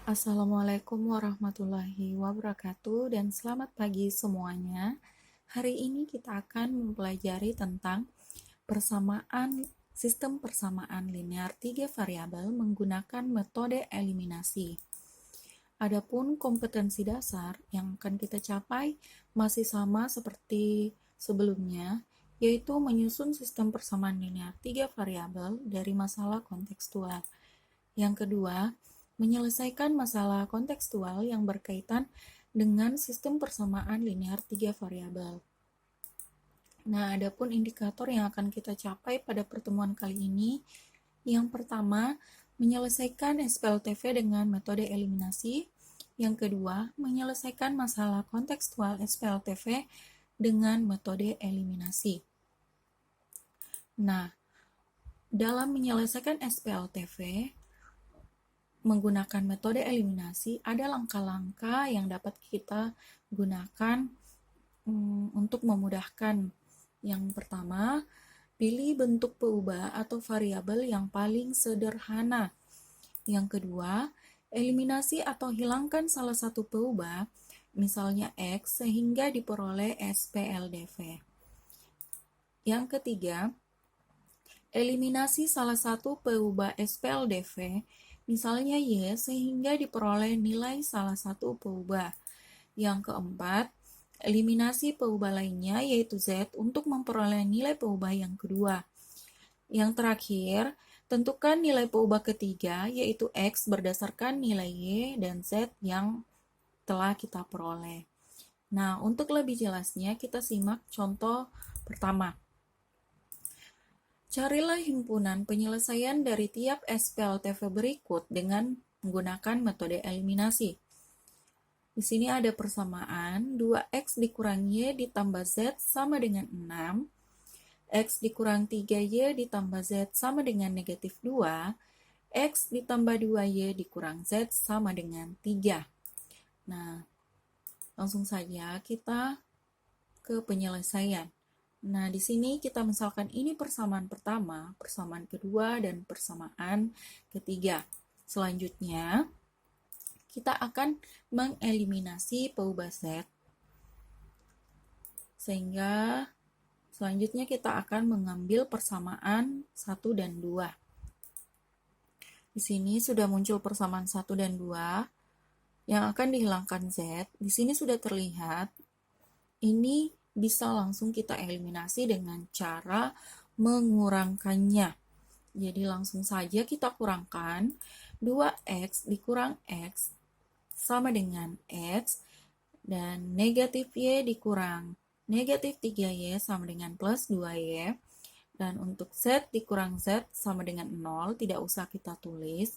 Assalamualaikum warahmatullahi wabarakatuh dan selamat pagi semuanya. Hari ini kita akan mempelajari tentang sistem persamaan linear 3 variabel menggunakan metode eliminasi. Adapun kompetensi dasar yang akan kita capai masih sama seperti sebelumnya, yaitu menyusun sistem persamaan linear 3 variabel dari masalah kontekstual. Yang kedua, menyelesaikan masalah kontekstual yang berkaitan dengan sistem persamaan linear 3 variabel. Nah, adapun indikator yang akan kita capai pada pertemuan kali ini, yang pertama, menyelesaikan SPLTV dengan metode eliminasi. Yang kedua, menyelesaikan masalah kontekstual SPLTV dengan metode eliminasi. Nah, dalam menyelesaikan SPLTV, menggunakan metode eliminasi, ada langkah-langkah yang dapat kita gunakan untuk memudahkan. Yang pertama, pilih bentuk peubah atau variabel yang paling sederhana. Yang kedua, eliminasi atau hilangkan salah satu peubah, misalnya X, sehingga diperoleh SPLDV. Yang ketiga, eliminasi salah satu peubah SPLDV, misalnya Y, sehingga diperoleh nilai salah satu peubah. Yang keempat, eliminasi peubah lainnya, yaitu Z, untuk memperoleh nilai peubah yang kedua. Yang terakhir, tentukan nilai peubah ketiga, yaitu X berdasarkan nilai Y dan Z yang telah kita peroleh. Nah, untuk lebih jelasnya, kita simak contoh pertama. Carilah himpunan penyelesaian dari tiap SPLTV berikut dengan menggunakan metode eliminasi. Di sini ada persamaan 2X dikurang Y ditambah Z sama dengan 6, X dikurang 3Y ditambah Z sama dengan negatif 2, X ditambah 2Y dikurang Z sama dengan 3. Nah, langsung saja kita ke penyelesaian. Nah, di sini kita misalkan ini persamaan pertama, persamaan kedua, dan persamaan ketiga. Selanjutnya, kita akan mengeliminasi peubah Z, sehingga selanjutnya kita akan mengambil persamaan 1 dan 2. Di sini sudah muncul persamaan 1 dan 2, yang akan dihilangkan Z. Di sini sudah terlihat, ini bisa langsung kita eliminasi dengan cara mengurangkannya. Jadi langsung saja kita kurangkan 2X dikurang X sama dengan X, dan negatif Y dikurang negatif 3Y sama dengan plus 2Y, dan untuk Z dikurang Z sama dengan 0, tidak usah kita tulis.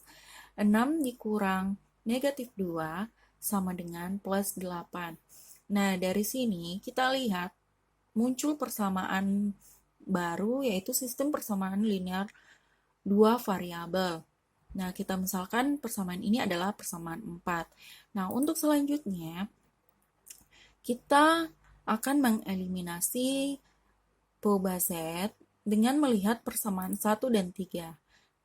6 dikurang negatif 2 sama dengan plus 8. Nah, dari sini kita lihat muncul persamaan baru, yaitu sistem persamaan linear 2 variabel. Nah, kita misalkan persamaan ini adalah persamaan 4. Nah, untuk selanjutnya, kita akan mengeliminasi peubah Z dengan melihat persamaan 1 dan 3.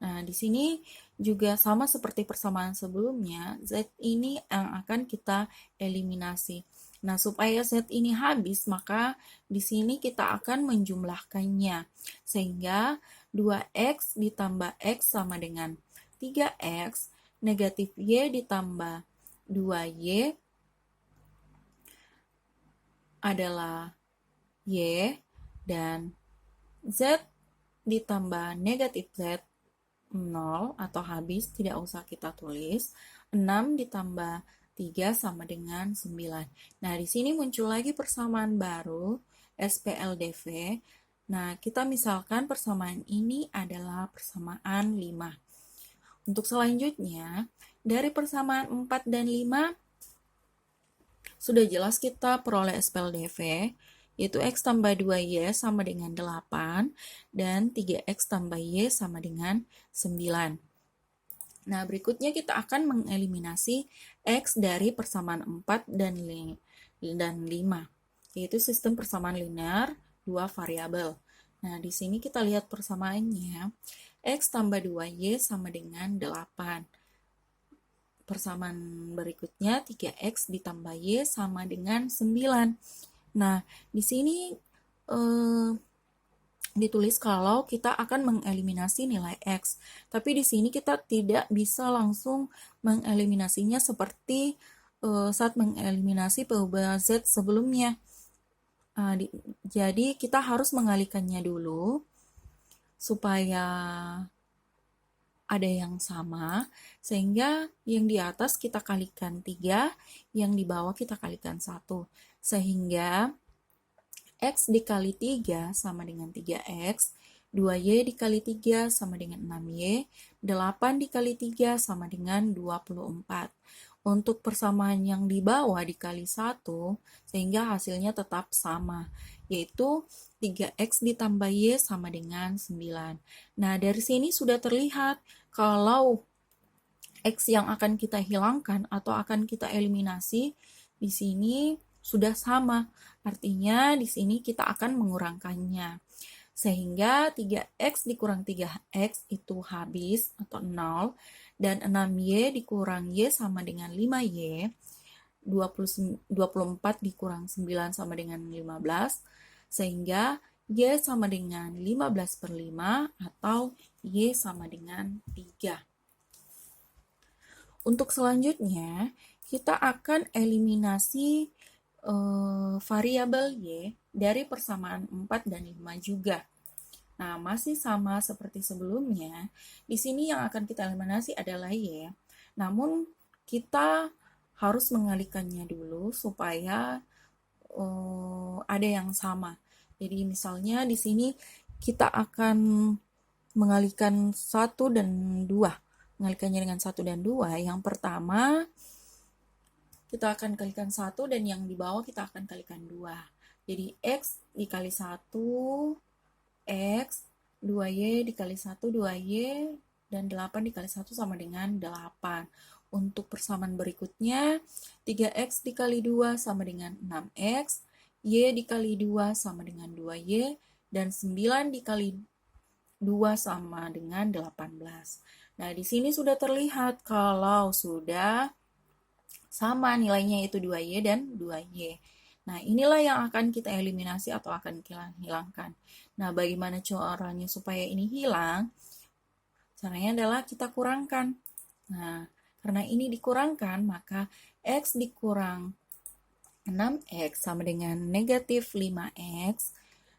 Nah, di sini juga sama seperti persamaan sebelumnya, Z ini yang akan kita eliminasi. Nah, supaya Z ini habis, maka di sini kita akan menjumlahkannya. Sehingga 2X ditambah X sama dengan 3X, negatif Y ditambah 2Y adalah Y, dan Z ditambah negatif Z 0 atau habis, tidak usah kita tulis. 6 ditambah 3 sama dengan 9. Nah, di sini muncul lagi persamaan baru, SPLDV. Nah, kita misalkan persamaan ini adalah persamaan 5. Untuk selanjutnya, dari persamaan 4 dan 5, sudah jelas kita peroleh SPLDV, yaitu X tambah 2Y sama dengan 8, dan 3X tambah Y sama dengan 9. Nah, berikutnya kita akan mengeliminasi X dari persamaan 4 dan 5, yaitu sistem persamaan linear 2 variabel. Nah, di sini kita lihat persamaannya, X tambah 2Y sama dengan 8. persamaan berikutnya 3x ditambah y sama dengan 9. Nah, di sini ditulis kalau kita akan mengeliminasi nilai x. Tapi di sini kita tidak bisa langsung mengeliminasinya seperti saat mengeliminasi perubahan z sebelumnya. Jadi kita harus mengalihkannya dulu supaya ada yang sama, sehingga yang di atas kita kalikan 3, yang di bawah kita kalikan 1. Sehingga x dikali 3 sama dengan 3x, 2y dikali 3 sama dengan 6y, 8 dikali 3 sama dengan 24. Untuk persamaan yang di bawah dikali 1, sehingga hasilnya tetap sama, yaitu 3x ditambah y sama dengan 9. Nah, dari sini sudah terlihat kalau x yang akan kita hilangkan atau akan kita eliminasi di sini sudah sama. Artinya di sini kita akan mengurangkannya. Sehingga 3x dikurang 3x itu habis atau 0. Dan 6y dikurang y sama dengan 5y. 24 dikurang 9 sama dengan 15. Sehingga y sama dengan 15/5 atau y sama dengan 3. Untuk selanjutnya, kita akan eliminasi variabel y dari persamaan 4 dan 5 juga. Nah, masih sama seperti sebelumnya. Di sini yang akan kita eliminasi adalah y. Namun, kita harus mengalihkannya dulu supaya ada yang sama. Jadi, misalnya di sini kita akan mengalihkan 1 dan 2. Mengalihkannya dengan 1 dan 2. Yang pertama, kita akan kalikan 1 dan yang di bawah kita akan kalikan 2. Jadi x dikali 1, x, 2y dikali 1, 2y, dan 8 dikali 1 sama dengan 8. Untuk persamaan berikutnya, 3x dikali 2 sama dengan 6x, y dikali 2 sama dengan 2y, dan 9 dikali 2 sama dengan 18. Nah, di sini sudah terlihat kalau sudah sama nilainya itu 2y dan 2y. Nah, inilah yang akan kita eliminasi atau akan kita hilangkan. Nah, bagaimana caranya supaya ini hilang? Caranya adalah kita kurangkan. Nah, karena ini dikurangkan, maka x dikurang 6x sama dengan negatif 5x,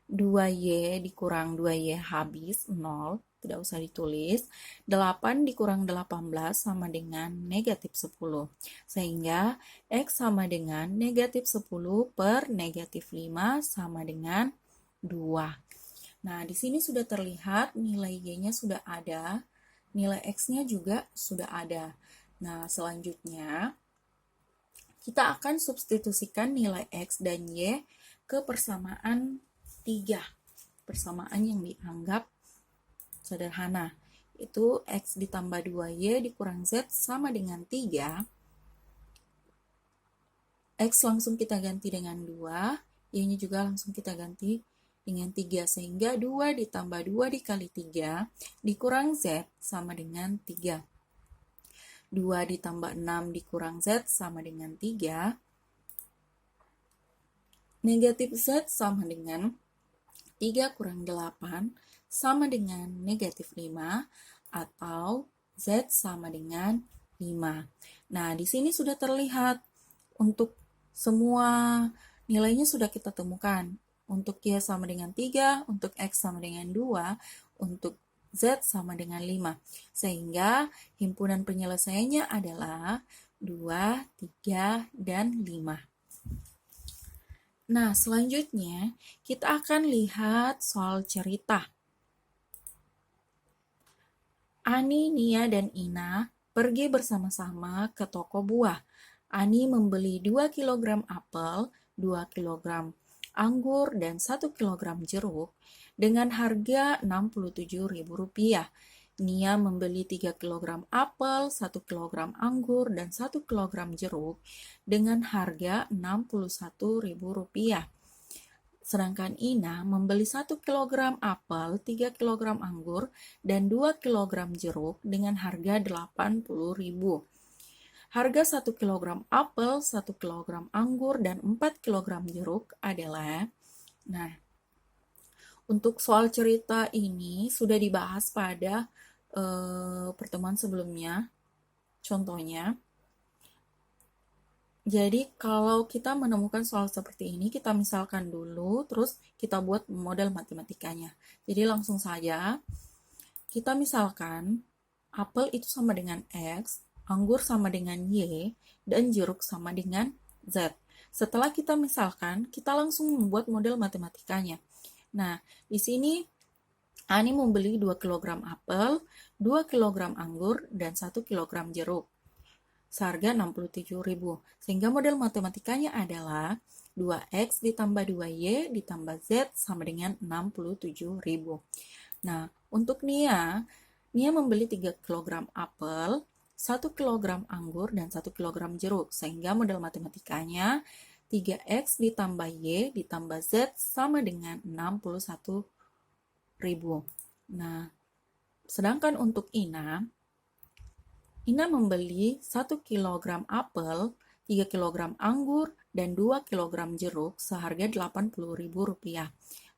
2y dikurang 2y habis 0, tidak usah ditulis. 8 dikurang 18 sama dengan negatif 10. Sehingga x sama dengan negatif 10 per negatif 5 sama dengan 2. Nah, di sini sudah terlihat nilai y-nya sudah ada, nilai x-nya juga sudah ada. Nah, selanjutnya kita akan substitusikan nilai x dan y ke persamaan 3. Persamaan yang dianggap sederhana, itu x ditambah 2y dikurang z sama dengan 3. X langsung kita ganti dengan 2, y-nya juga langsung kita ganti dengan 3, sehingga 2 ditambah 2 dikali 3 dikurang z sama dengan 3. 2 ditambah 6 dikurang z sama dengan 3. Negatif z sama dengan 3 kurang 8 sama dengan negatif 5, atau z sama dengan 5. Nah, di sini sudah terlihat untuk semua nilainya sudah kita temukan. Untuk y sama dengan 3, untuk x sama dengan 2, untuk z sama dengan 5. Sehingga himpunan penyelesaiannya adalah 2, 3, dan 5. Nah, selanjutnya kita akan lihat soal cerita. Ani, Nia, dan Ina pergi bersama-sama ke toko buah. Ani membeli 2 kg apel, 2 kg anggur, dan 1 kg jeruk dengan harga Rp67.000. Nia membeli 3 kg apel, 1 kg anggur, dan 1 kg jeruk dengan harga Rp61.000. Sedangkan Ina membeli 1 kg apel, 3 kg anggur, dan 2 kg jeruk dengan harga Rp80.000. harga 1 kg apel, 1 kg anggur, dan 4 kg jeruk adalah, nah, untuk soal cerita ini sudah dibahas pada pertemuan sebelumnya, contohnya. Jadi kalau kita menemukan soal seperti ini, kita misalkan dulu, terus kita buat model matematikanya. Jadi langsung saja, kita misalkan apel itu sama dengan X, anggur sama dengan Y, dan jeruk sama dengan Z. Setelah kita misalkan, kita langsung membuat model matematikanya. Nah, di sini Ani membeli 2 kg apel, 2 kg anggur, dan 1 kg jeruk. Seharga 67.000. Sehingga model matematikanya adalah 2X ditambah 2Y ditambah Z sama dengan 67.000. Nah, untuk Nia membeli 3 kg apel, 1 kg anggur, dan 1 kg jeruk. Sehingga model matematikanya 3X ditambah Y ditambah Z sama dengan 61.000. Nah, sedangkan untuk Ina membeli 1 kg apel, 3 kg anggur, dan 2 kg jeruk seharga Rp80.000.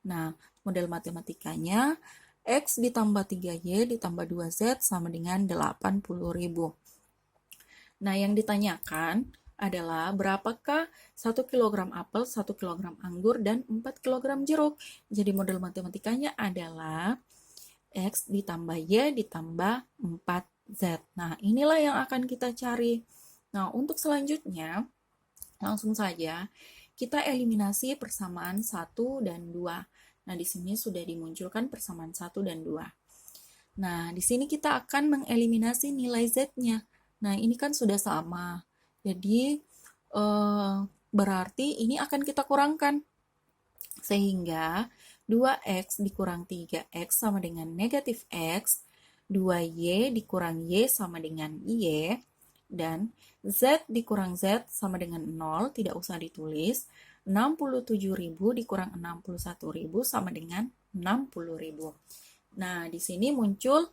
Nah, model matematikanya X ditambah 3Y ditambah 2Z sama dengan 80.000. Nah, yang ditanyakan adalah berapakah 1 kg apel, 1 kg anggur, dan 4 kg jeruk. Jadi model matematikanya adalah X ditambah Y ditambah 4Z. Nah, inilah yang akan kita cari. Nah, untuk selanjutnya, langsung saja kita eliminasi persamaan 1 dan 2. Nah, di sini sudah dimunculkan persamaan 1 dan 2. Nah, di sini kita akan mengeliminasi nilai Z-nya. Nah, ini kan sudah sama. Jadi, berarti ini akan kita kurangkan. Sehingga 2X dikurang 3X sama dengan negatif X, 2Y dikurang Y sama dengan Y, dan Z dikurang Z sama dengan 0, tidak usah ditulis, 67.000 dikurang 61.000 sama dengan 60.000. Nah, di sini muncul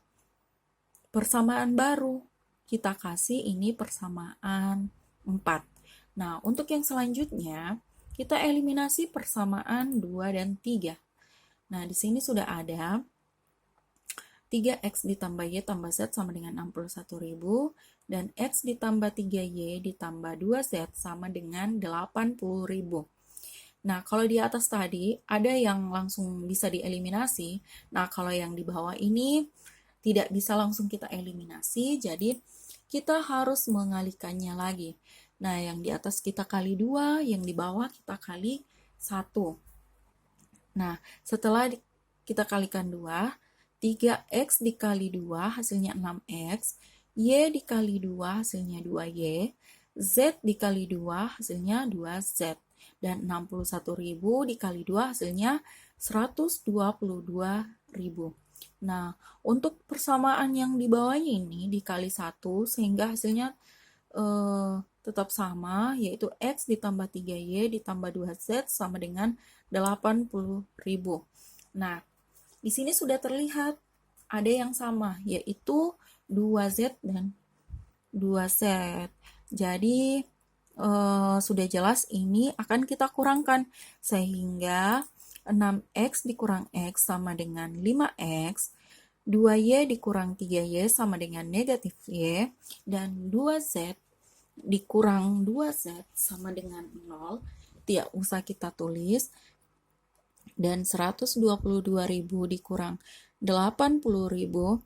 persamaan baru. Kita kasih ini persamaan 4. Nah, untuk yang selanjutnya, kita eliminasi persamaan 2 dan 3. Nah, di sini sudah ada 3X ditambah Y tambah Z sama dengan 61.000, dan X ditambah 3Y ditambah 2Z sama dengan 80.000. Nah, kalau di atas tadi ada yang langsung bisa dieliminasi. Nah, kalau yang di bawah ini tidak bisa langsung kita eliminasi, jadi kita harus mengalihkannya lagi. Nah, yang di atas kita kali 2, yang di bawah kita kali 1. Nah, setelah kita kalikan 2, 3X dikali 2 hasilnya 6X, Y dikali 2 hasilnya 2Y, Z dikali 2 hasilnya 2Z, dan 61.000 dikali 2 hasilnya 122.000. Nah, untuk persamaan yang di bawahnya ini dikali 1 sehingga hasilnya tetap sama, yaitu X ditambah 3Y ditambah 2Z sama dengan 80.000. Nah, di sini sudah terlihat ada yang sama, yaitu 2Z dan 2Z. Jadi, sudah jelas ini akan kita kurangkan, sehingga 6X dikurang X sama dengan 5X, 2Y dikurang 3Y sama dengan negatif Y, dan 2Z dikurang 2Z sama dengan 0, tidak usah kita tulis, dan 122.000 dikurang 80.000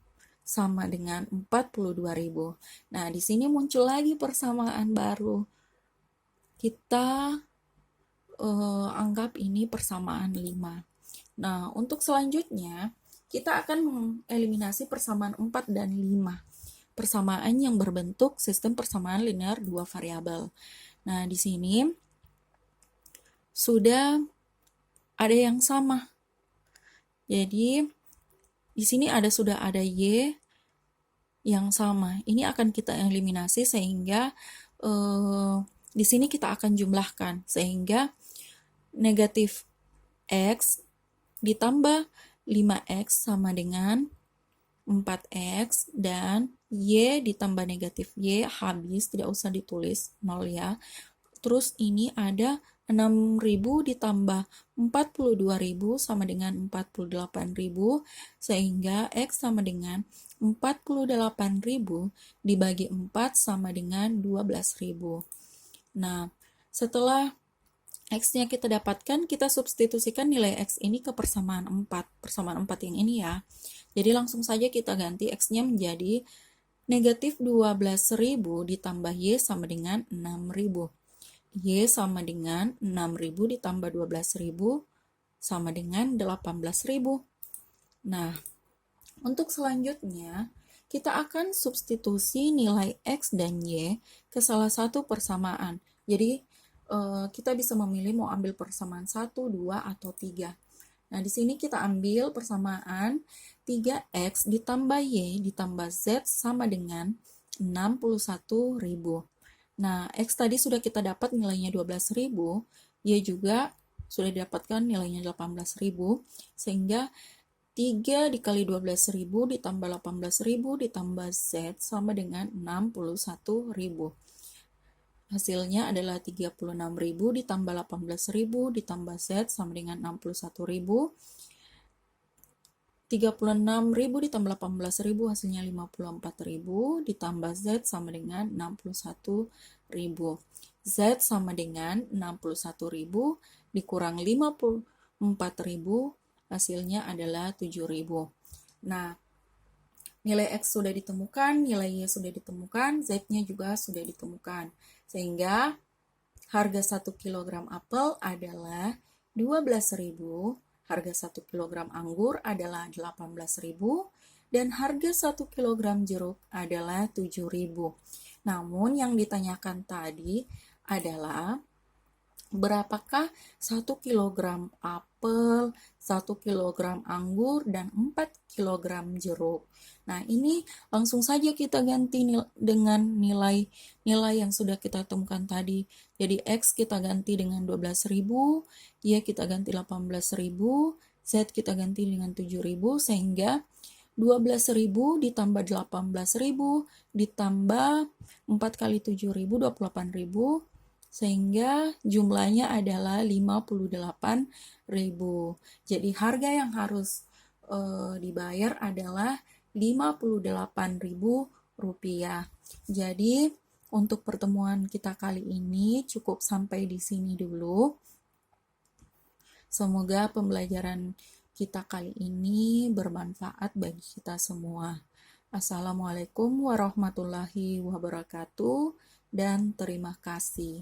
sama dengan 42.000. Nah, di sini muncul lagi persamaan baru. Kita anggap ini persamaan 5. Nah, untuk selanjutnya, kita akan mengeliminasi persamaan 4 dan 5. Persamaan yang berbentuk sistem persamaan linear 2 variabel. Nah, di sini sudah ada yang sama. Jadi, di sini sudah ada Y yang sama. Ini akan kita eliminasi sehingga di sini kita akan jumlahkan. Sehingga negatif X ditambah 5X sama dengan 4X, dan Y ditambah negatif Y, habis, tidak usah ditulis, 0 ya. Terus ini ada 6.000 ditambah 42.000 sama dengan 48.000, sehingga X sama dengan 48.000 dibagi 4 sama dengan 12.000. Nah, setelah X-nya kita dapatkan, kita substitusikan nilai X ini ke persamaan 4. Persamaan 4 yang ini ya. Jadi langsung saja kita ganti X-nya menjadi negatif 12.000 ditambah Y sama dengan 6.000. Y sama dengan 6.000 ditambah 12.000 sama dengan 18.000. Nah, untuk selanjutnya, kita akan substitusi nilai X dan Y ke salah satu persamaan. Jadi, kita bisa memilih mau ambil persamaan 1, 2, atau 3. Nah, di sini kita ambil persamaan 3X ditambah Y ditambah Z sama dengan 61.000. Nah, X tadi sudah kita dapat nilainya 12.000, Y juga sudah didapatkan nilainya 18.000, sehingga 3 dikali 12.000 ditambah 18.000 ditambah Z sama dengan 61.000. Hasilnya adalah 36.000 ditambah 18.000 ditambah Z sama dengan 61.000. 36.000 ditambah 18.000 hasilnya 54.000 ditambah Z sama dengan 61.000. Z sama dengan 61.000 dikurang 54.000 hasilnya adalah 7.000. Nah, nilai X sudah ditemukan, nilai Y sudah ditemukan, Z-nya juga sudah ditemukan. Sehingga harga 1 kg apel adalah 12.000, harga 1 kg anggur adalah 18.000, dan harga 1 kg jeruk adalah 7.000. Namun yang ditanyakan tadi adalah berapakah 1 kg apel, 1 kg anggur, dan 4 kg jeruk. Nah, ini langsung saja kita ganti dengan nilai yang sudah kita temukan tadi. Jadi, X kita ganti dengan 12.000, Y kita ganti 18.000, Z kita ganti dengan 7.000, sehingga 12.000 ditambah 18.000 ditambah 4 kali 7.000, 28.000, sehingga jumlahnya adalah 58.000. Jadi harga yang harus dibayar adalah 58.000 rupiah. Jadi untuk pertemuan kita kali ini cukup sampai di sini dulu. Semoga pembelajaran kita kali ini bermanfaat bagi kita semua. Assalamualaikum warahmatullahi wabarakatuh dan terima kasih.